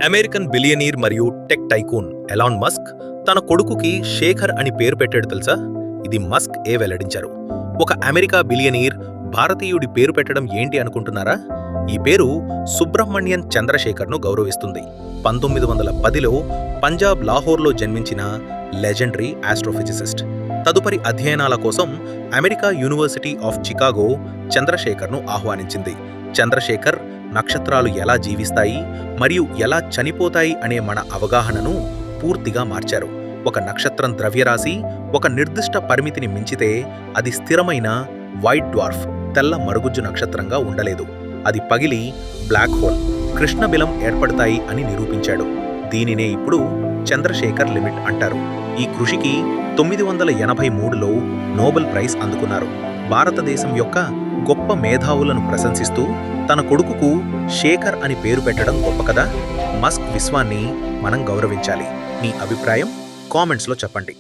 American billionaire మరియు tech tycoon Elon Musk తన కొడుకుకి శేఖర్ అని పేరు పెట్టాడు తెలుసా? ఇది మస్క్ వెల్లడించారు. ఒక అమెరికా బిలియనీర్ భారతీయుడి పేరు పెట్టడం ఏంటి అనుకుంటున్నారా? ఈ పేరు సుబ్రహ్మణ్యన్ చంద్రశేఖర్ను గౌరవిస్తుంది. 1910లో పంజాబ్ లాహోర్లో జన్మించిన లెజెండరీ ఆస్ట్రోఫిజిసిస్ట్. తదుపరి అధ్యయనాల కోసం అమెరికా యూనివర్సిటీ ఆఫ్ చికాగో చంద్రశేఖర్ను ఆహ్వానించింది. చంద్రశేఖర్ నక్షత్రాలు ఎలా జీవిస్తాయి మరియు ఎలా చనిపోతాయి అనే మన అవగాహనను పూర్తిగా మార్చారు. ఒక నక్షత్రం ద్రవ్యరాశి ఒక నిర్దిష్ట పరిమితిని మించితే అది స్థిరమైన వైట్ డ్వార్ఫ్ తెల్ల మరుగుజ్జు నక్షత్రంగా ఉండలేదు. అది పగిలి బ్లాక్ హోల్ కృష్ణబిలం ఏర్పడతాయి అని నిరూపించాడు. దీనినే ఇప్పుడు చంద్రశేఖర్ లిమిట్ అంటారు. ఈ కృషికి 1983లో నోబెల్ ప్రైజ్ అందుకున్నారు. భారతదేశం యొక్క గొప్ప మేధావులను ప్రశంసిస్తూ తన కొడుకుకు శేఖర్ అని పేరు పెట్టడం గొప్ప కదా. మస్క్ విశ్వాన్ని మనం గౌరవించాలి. మీ అభిప్రాయం కామెంట్స్లో చెప్పండి.